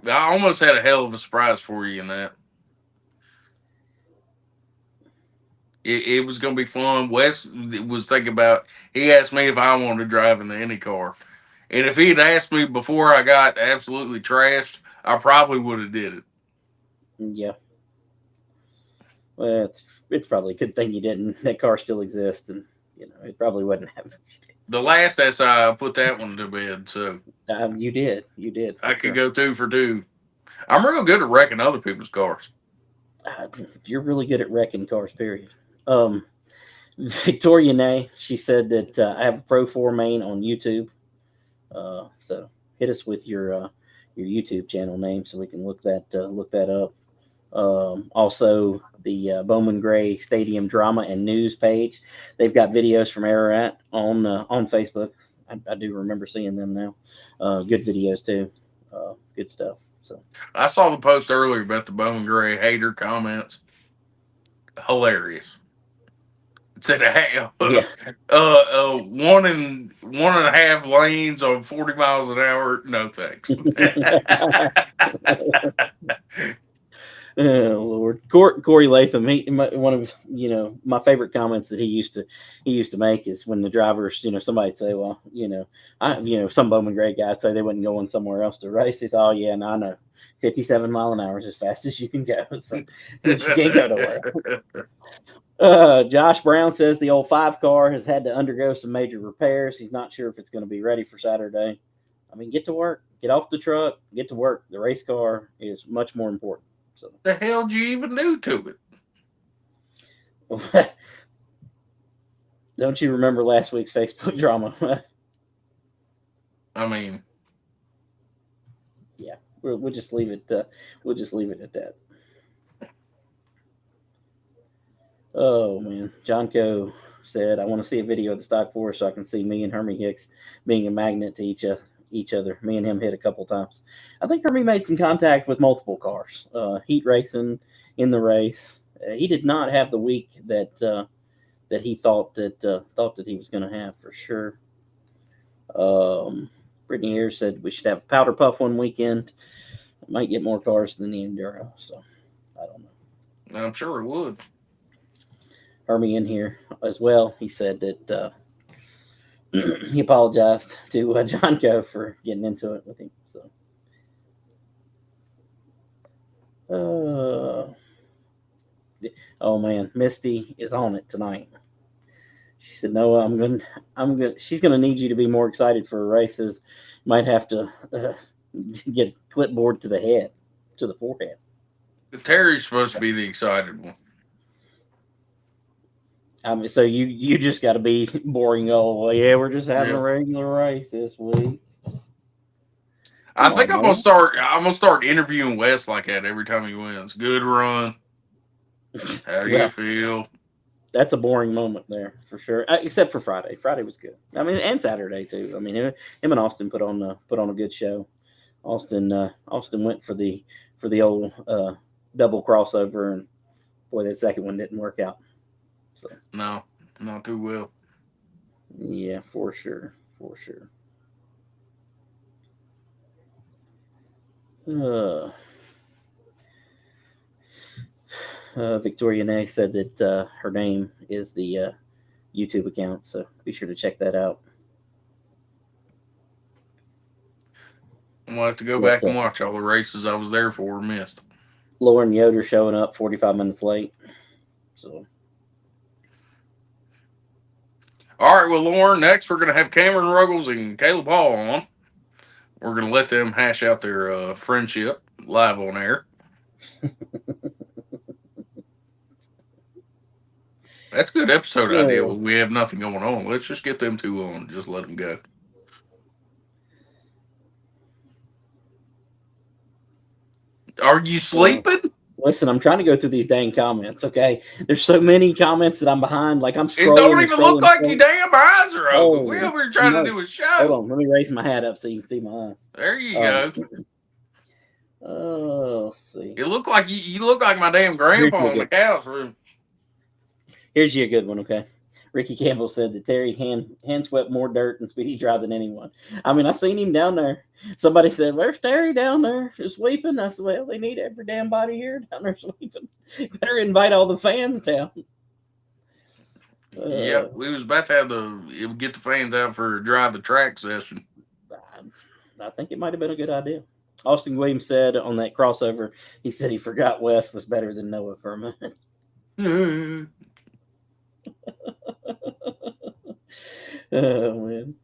I almost had a hell of a surprise for you in that. It was going to be fun. Wes was thinking about, he asked me if I wanted to drive in the IndyCar. And if he had asked me before I got absolutely trashed, I probably would have did it. Yeah. Well, it's probably a good thing you didn't. That car still exists, and it probably wouldn't have. The last SI, I put that one to bed. So you did. I could go 2 for 2. I'm real good at wrecking other people's cars. You're really good at wrecking cars. Period. Victoria Nay, she said that I have a Pro 4 main on YouTube. So hit us with your YouTube channel name so we can look that up. Also, the Bowman Gray Stadium Drama and News page. They've got videos from Ararat on Facebook. I do remember seeing them now. Good videos too. Good stuff. So I saw the post earlier about the Bowman Gray hater comments. Hilarious. It said, hey, yeah. 1.5 lanes on 40 miles an hour. No thanks. Oh Lord, Corey Latham. One of my favorite comments that he used to make is when the drivers, somebody'd say, well, some Bowman Gray guy'd say they wouldn't go somewhere else to race. He said, oh yeah, and I know, 57 mile an hour is as fast as you can go, so you can't go nowhere. Josh Brown says the old 5 car has had to undergo some major repairs. He's not sure if it's going to be ready for Saturday. I mean, get to work, get off the truck, get to work. The race car is much more important. So. The hell did you even do to it? Don't you remember last week's Facebook drama? I mean, yeah, we'll just leave it. We'll just leave it at that. Oh man, John Coe said, "I want to see a video of the stock 4 so I can see me and Hermie Hicks being a magnet to each other. Me and him hit a couple times. I think Hermie made some contact with multiple cars. Heat racing in the race. He did not have the week that he thought that he was going to have for sure. Brittany here said we should have a powder puff one weekend. It might get more cars than the Enduro. So I don't know. I'm sure it would. Hermie in here as well. He said that he apologized to John Coe for getting into it with him. So, oh man, Misty is on it tonight. She said, "No, I'm going. She's going to need you to be more excited for races. Might have to get a clipboard to the head, to the forehead." Terry's supposed to be the excited one. I mean, so you just got to be boring. Oh, well, yeah, we're just having a regular race this week. I think I'm gonna start interviewing Wes like that every time he wins. Good run. How do you feel? That's a boring moment there for sure. Except for Friday. Friday was good. I mean, and Saturday too. I mean, him and Austin put on a good show. Austin went for the old double crossover, and boy, that second one didn't work out. So. No, not too well. Yeah, for sure. Victoria Nay said that her name is the YouTube account, so be sure to check that out. I'm gonna have to go back and watch all the races I was there for or missed. Lauren Yoder showing up 45 minutes late. So. All right, well, Lauren, next we're going to have Cameron Ruggles and Caleb Hall on. We're going to let them hash out their friendship live on air. That's a good episode idea. We have nothing going on. Let's just get them two on. Just let them go. Are you sleeping? Listen, I'm trying to go through these dang comments, okay? There's so many comments that I'm behind. Like, I'm scrolling. It don't even look like your damn eyes are open. We were trying to do a show. Hold on. Let me raise my hat up so you can see my eyes. There you go. Let's see. You look like you look like my damn grandpa in the couch room. Here's you a good one, okay? Ricky Campbell said that Terry hand swept more dirt and Speedy Drive than anyone. I mean, I seen him down there. Somebody said, "Where's Terry down there sweeping?" I said, "Well, they need every damn body here down there sweeping. Better invite all the fans down." Yeah, we was about to have get the fans out for a drive the track session. I think it might have been a good idea. Austin Williams said on that crossover, he said he forgot Wes was better than Noah for a minute. Oh man.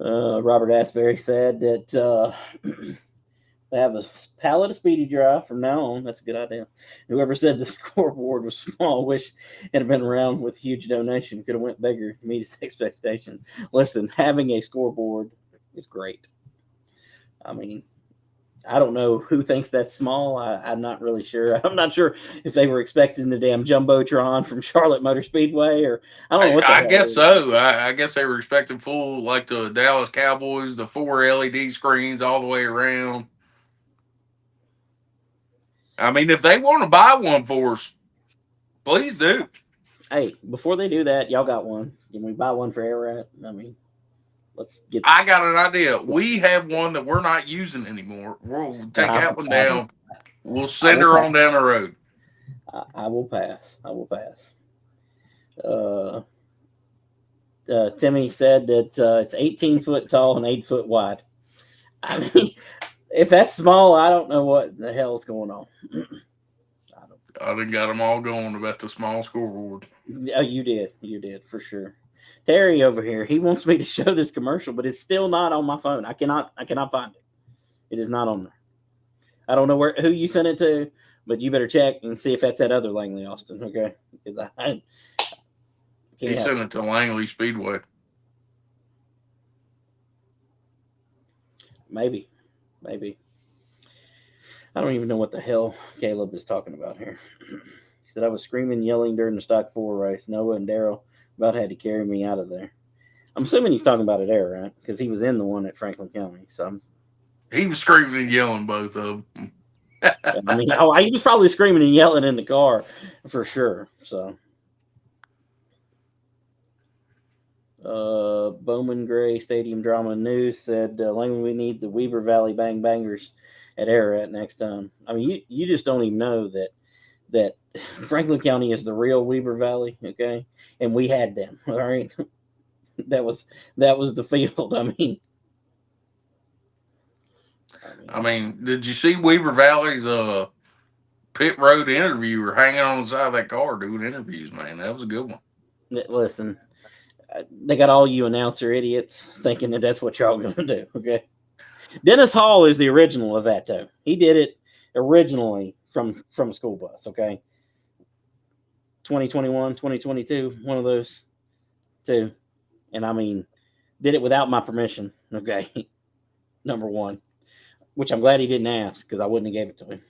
Robert Asbury said that they have a pallet of Speedy Drive from now on. That's a good idea. Whoever said the scoreboard was small, wish it had been around with huge donation. Could have went bigger to meet his expectations. Listen, having a scoreboard is great. I mean, I don't know who thinks that's small. I'm not really sure. I'm not sure if they were expecting the damn Jumbotron from Charlotte Motor Speedway, or I don't know what I guess so. I guess they were expecting full, like the Dallas Cowboys, the 4 LED screens all the way around. I mean, if they want to buy one for us, please do. Hey, before they do that, y'all got one. Can we buy one for Ararat? I mean, let's get. I got an idea. We have one that we're not using anymore. We'll take that one down. We'll send her on down the road. I will pass. I will pass. Timmy said that it's 18 foot tall and 8 foot wide. I mean, if that's small, I don't know what the hell's going on. I done got them all going about the small scoreboard. Oh, you did for sure. Terry over here, he wants me to show this commercial, but it's still not on my phone. I cannot find it. It is not on there. I don't know who you sent it to, but you better check and see if that's that other Langley Austin, okay? Because he sent it to Langley Speedway. Maybe. I don't even know what the hell Caleb is talking about here. He said, I was screaming, yelling during the Stock 4 race. Noah and Daryl about had to carry me out of there. I'm assuming he's talking about it there, right? Because he was in the one at Franklin County. So he was screaming and yelling both of them. I mean, he was probably screaming and yelling in the car for sure. So Bowman Gray Stadium Drama News said, Langley, we need the Weber Valley Bang Bangers at Ararat next time. I mean, you just don't even know that Franklin County is the real Weber Valley, okay? And we had them, all right? That was the field. I mean, did you see Weber Valley's pit road interviewer hanging on the side of that car doing interviews, man? That was a good one. Listen, they got all you announcer idiots thinking that that's what y'all going to do, okay? Dennis Hall is the original of that, though. He did it originally from a school bus, okay? 2021, 2022, one of those two. And I mean, did it without my permission, okay? Number one, which I'm glad he didn't ask because I wouldn't have gave it to him.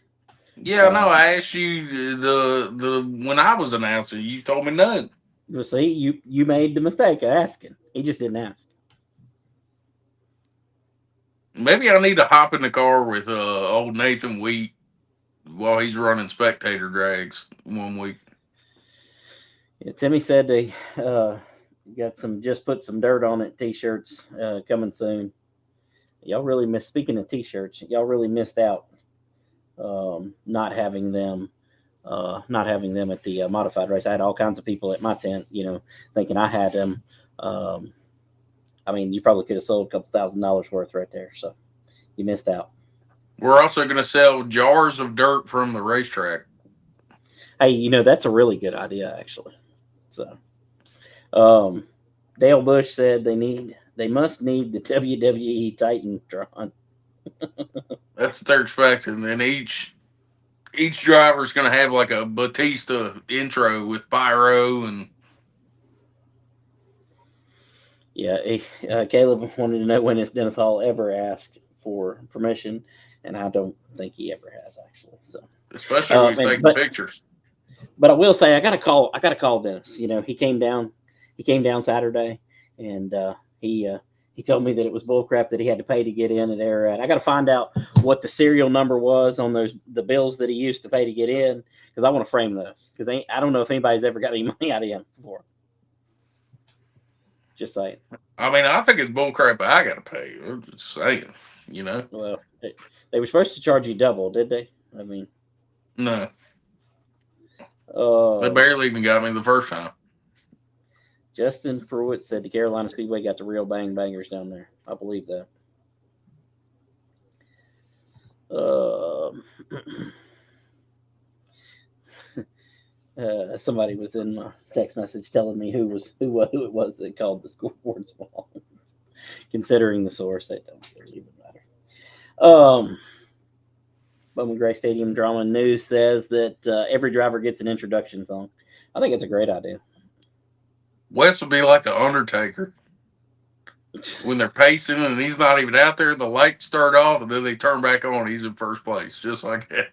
Yeah, no, I asked you the when I was announcing, you told me none. You see, you made the mistake of asking. He just didn't ask. Maybe I need to hop in the car with old Nathan Wheat while he's running spectator drags one week. Yeah, Timmy said they got just put some dirt on it t-shirts coming soon. Y'all really speaking of t-shirts, y'all really missed out not having them at the modified race. I had all kinds of people at my tent, thinking I had them. I mean, you probably could have sold a couple $1,000 worth right there. So you missed out. We're also going to sell jars of dirt from the racetrack. Hey, that's a really good idea, actually. So, Dale Bush said they must need the WWE Titantron. That's what they're expecting. And each driver is going to have like a Batista intro with pyro and. Yeah, Caleb wanted to know when has Dennis Hall ever asked for permission, and I don't think he ever has actually. So especially when he's taking pictures. But I will say I got to call Dennis. He came down Saturday, and he told me that it was bullcrap that he had to pay to get in at Ararat. I got to find out what the serial number was on the bills that he used to pay to get in, because I want to frame those, because I don't know if anybody's ever got any money out of him before. Just saying. I mean, I think it's bullcrap. I got to pay. I'm just saying, Well, they were supposed to charge you double, did they? I mean, no. They barely even got me the first time. Justin Pruitt said the Carolina Speedway got the real bang bangers down there. I believe that. Somebody was in my text message telling me who it was that called the scoreboard small. Considering the source, it don't really even matter. Bowman Gray Stadium Drama News says that every driver gets an introduction song. I think it's a great idea. Wes would be like the Undertaker. When they're pacing and he's not even out there, the lights start off and then they turn back on. He's in first place, just like that.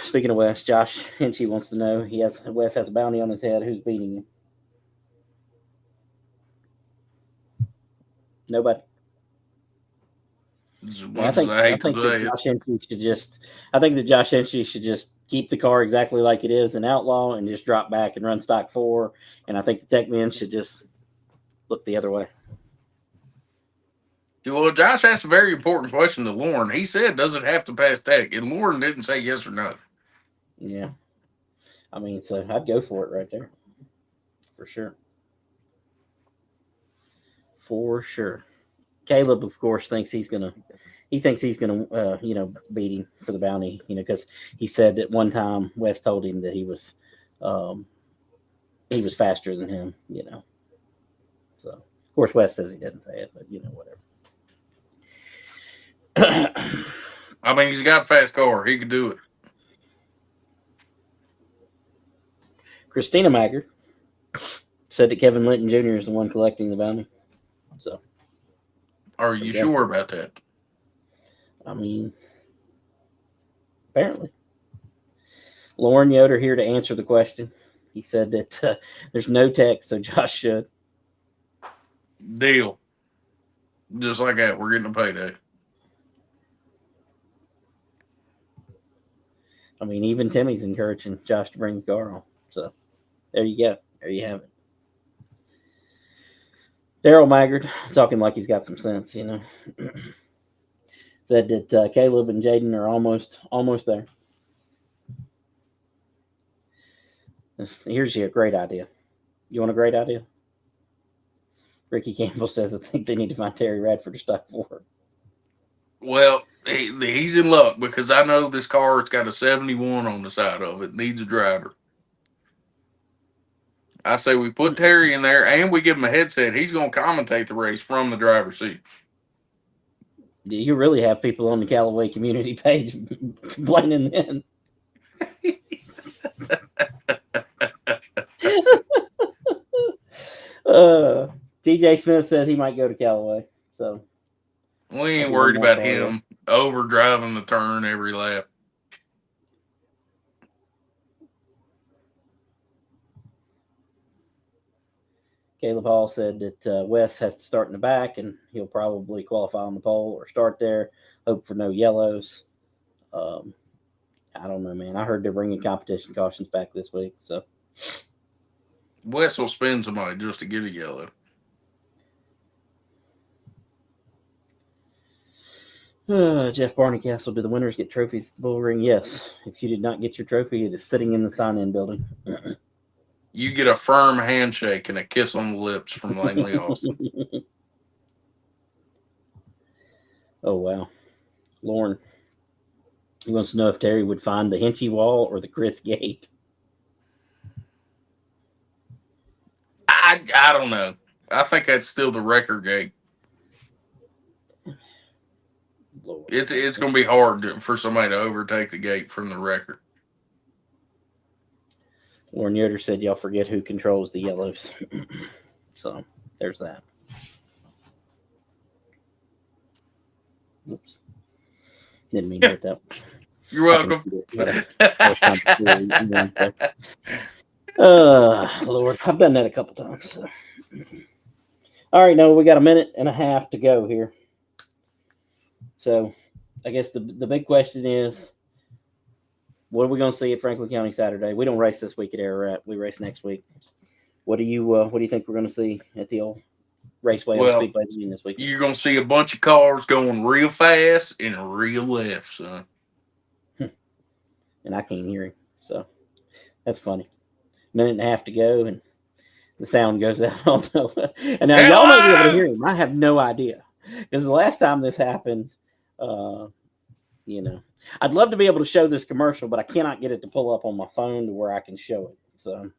Speaking of Wes, Josh Hinchee wants to know Wes has a bounty on his head. Who's beating him? Nobody. As much as I hate to say it. I think that Josh Hinchee should just keep the car exactly like it is in Outlaw and just drop back and run stock 4. And I think the tech men should just look the other way. Well, Josh asked a very important question to Lauren. He said, does it have to pass tech? And Lauren didn't say yes or no. Yeah. I mean, so I'd go for it right there. For sure. For sure. Caleb, of course, thinks he's gonna beat him for the bounty, because he said that one time Wes told him that he was faster than him, So of course Wes says he didn't say it, but whatever. I mean, he's got a fast car. He could do it. Christina Maggard said that Kevin Linton Jr. is the one collecting the bounty. So, are you sure about that? I mean, apparently. Lauren Yoder here to answer the question. He said that there's no tech, so Josh should. Deal. Just like that, we're getting a payday. I mean, even Timmy's encouraging Josh to bring the car on. So, there you go. There you have it. Daryl Maggard, talking like he's got some sense, said that Caleb and Jaden are almost there. Here's a great idea. You want a great idea? Ricky Campbell says, I think they need to find Terry Radford to stock 4. Well, he's in luck because I know this car, it's got a 71 on the side of it. Needs a driver. I say we put Terry in there and we give him a headset. He's going to commentate the race from the driver's seat. You really have people on the Callaway community page complaining then. TJ Smith said he might go to Callaway. So we ain't worried about him overdriving the turn every lap. Caleb Hall said that Wes has to start in the back, and he'll probably qualify on the pole or start there. Hope for no yellows. I don't know, man. I heard they're bringing competition cautions back this week. So Wes will spend somebody just to get a yellow. Jeff Barneycastle, do the winners get trophies at the BullRing? Yes. If you did not get your trophy, it is sitting in the sign-in building. You get a firm handshake and a kiss on the lips from Langley Austin. Oh, wow. Lauren, he wants to know if Terry would find the Hinchee wall or the Chris gate. I don't know. I think that's still the record gate. Lord. It's going to be hard for somebody to overtake the gate from the record. Lauren Yoder said, y'all forget who controls the yellows. So, there's that. Oops. Didn't mean to hit that. You're welcome. Lord, I've done that a couple times. So. All right, we got a minute and a half to go here. So, I guess the big question is, what are we going to see at Franklin County Saturday? We don't race this week at Ararat. We race next week. What do you think we're going to see at the old Raceway on Speedway this week? You're going to see a bunch of cars going real fast and real left, son. And I can't hear him, so that's funny. Minute and a half to go, and the sound goes out. And now y'all may be able to hear him. I have no idea, because the last time this happened, I'd love to be able to show this commercial, but I cannot get it to pull up on my phone to where I can show it. So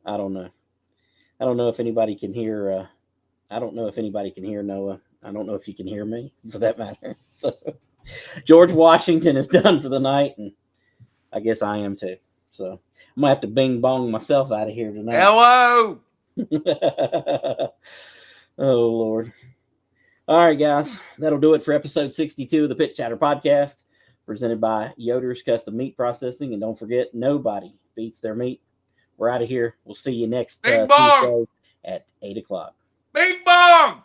I don't know. I don't know if anybody can hear. I don't know if anybody can hear Noah. I don't know if you can hear me, for that matter. So George Washington is done for the night, and I guess I am too. So I might have to bing bong myself out of here tonight. Hello. Oh, Lord. All right, guys. That'll do it for episode 62 of the Pit Chatter Podcast, presented by Yoder's Custom Meat Processing. And don't forget, nobody beats their meat. We're out of here. We'll see you next Tuesday at 8 o'clock. Bing bong!